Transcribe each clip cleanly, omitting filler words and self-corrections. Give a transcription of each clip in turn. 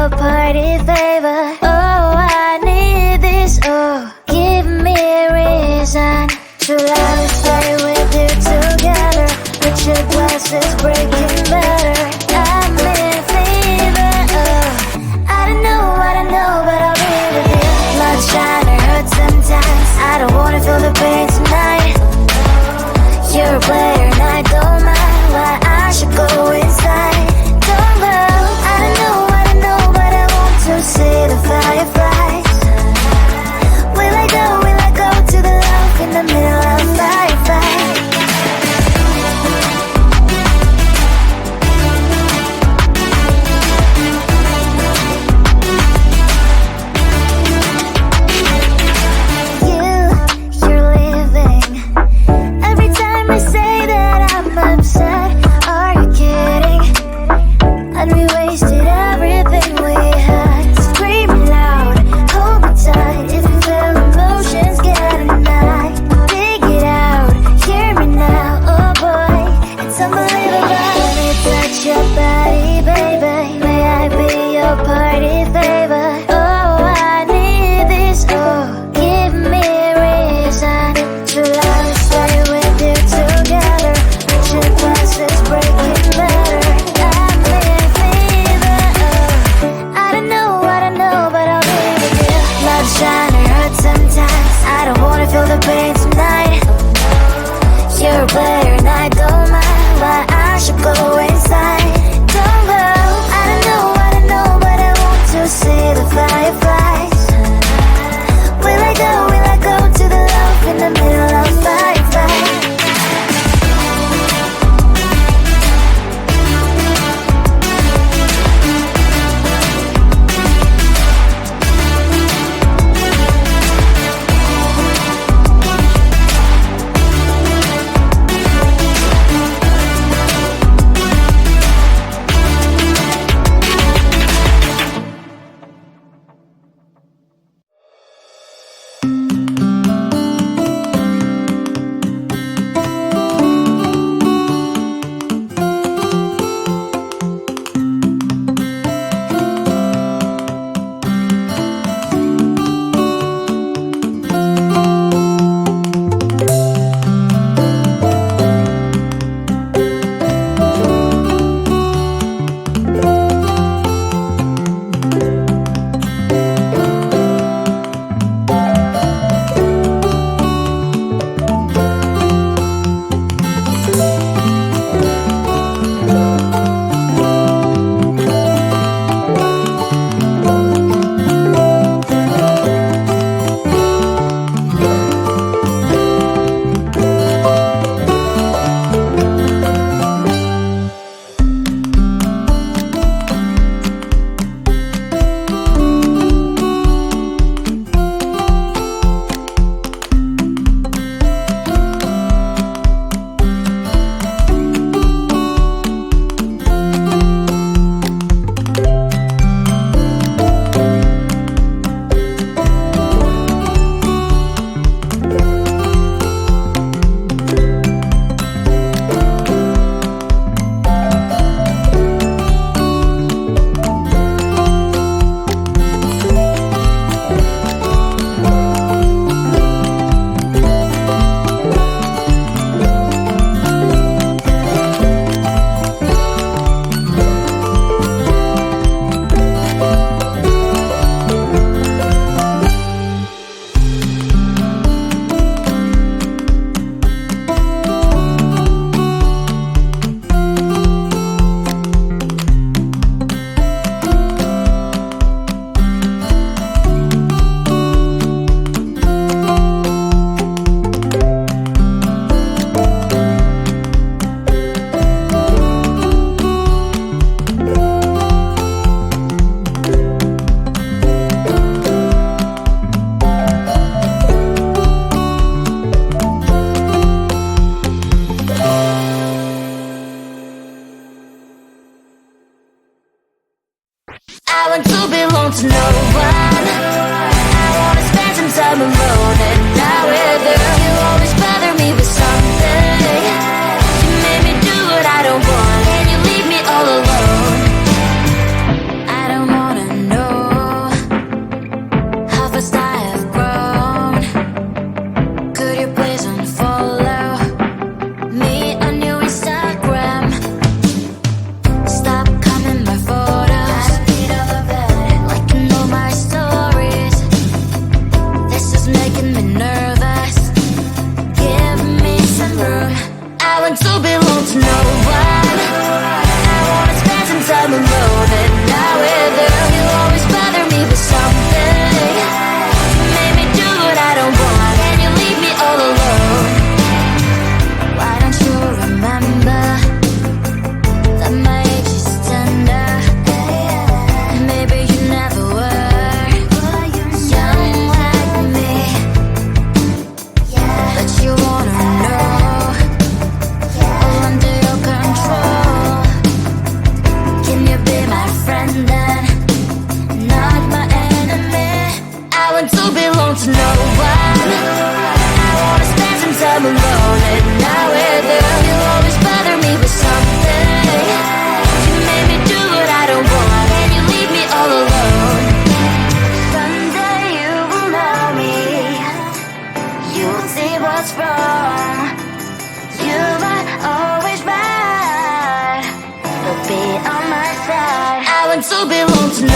your party favor. Oh, I need this. Oh, give me a reason to love and stay with you together. But your glass is breaking better. I'm in fever. Oh, I don't know, but I'll be with you. Blood shine or hurt sometimes. I don't wanna feel the pain tonight. You're a player and I don't mind why I should go inside. Don't go. I don't know, but I want to see the fireflies. Will I go to the love in the middle of a firefight? You're leaving. Every time I say that I'm upset, are you kidding? And we wasted everything we had. Screaming loud, hold me tight. If you feel emotions getting mad, dig it out, hear me now. Oh boy, it's unbelievable. Let me touch your body, baby. May I be your party favor? Oh, I need this. Oh, give me a reason to love and stay with you together. But your glass is breaking better. I'm in fever. Oh, I don't know, but I'll be with you. Love shine or hurt sometimes. I don't wanna feel the pain tonight. You're a player and I don't mind why I should go inside. Don't go. I don't know, but I want to see the fireflies. Will I go to the love in the middle of firefight? want to belong to no one. I wanna spend some time alone and not with her. You always bother me with something. You made me do what I don't want, and you leave me all alone. I don't wanna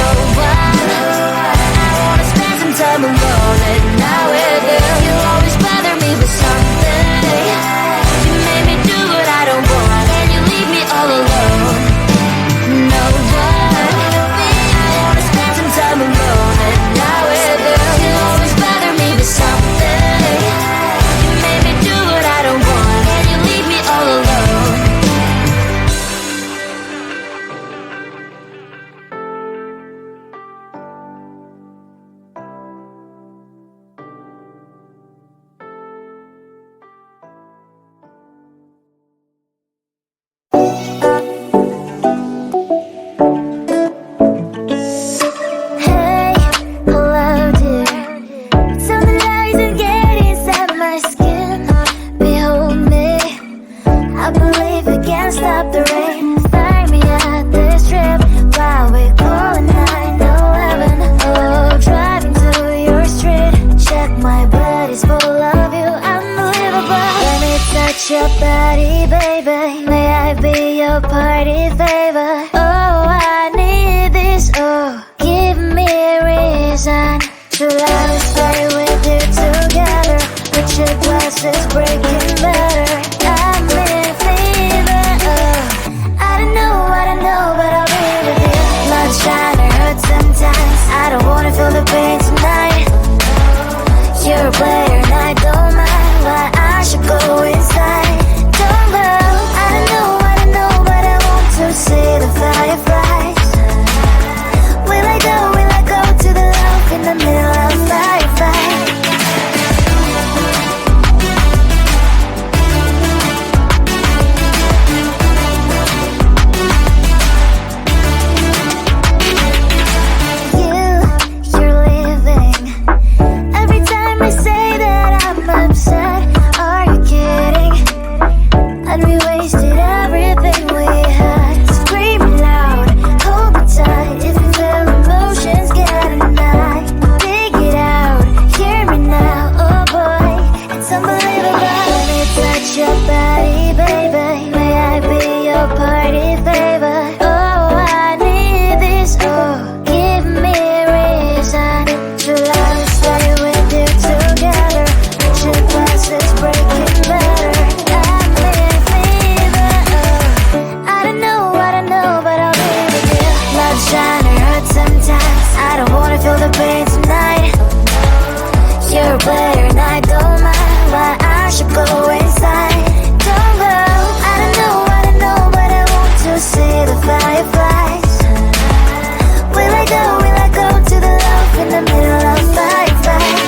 no one. I wanna spend some time alone and now with you. You always bother me with something. You made me do what I don't want and you leave me all alone. No one. I wanna spend some time alone and now with you. You always bother me with something. You made me do what I don't want and you leave me all alone. Hey, hello dear. Tell me lies and get inside my skin. Behold me, I believe we can't stop the rain. Find me at this trip while we're calling 911. Oh, driving to your street. Check my body's full of you, unbelievable. Let me touch your body, baby. May I be your party favor? Oh, I need this. Oh, give me a reason to let us stay with you together. Put your glasses breaking better. I'm in fever. Oh, I don't know, but I'll be with you. Blood shine, it hurts sometimes. I don't wanna feel the pain tonight. You're a player and I don't mind, but I should go inside. Don't go. I don't know, but I want to see the fireflies. Will I go to the love in the middle of firefight? You're leaving. Every time I say that I'm upset, are you kidding? And we wasted everything we had. Screaming loud, hold me tight. If you feel emotions getting high, dig it out, hear me now. Oh boy, it's unbelievable. Let me touch your body, baby. May I be your party favor? Oh, I need this. Oh, give me a reason to let us stay with you together. Put your glasses breaking better. I'm in fever. Oh, I don't know, but I'll be with you. Love shine, it hurts sometimes. I don't wanna feel the pain tonight. You're a player and I don't mind, but I should go inside. Don't go. I don't know, but I want to see the fireflies. Will I go to the love in the middle of firefight?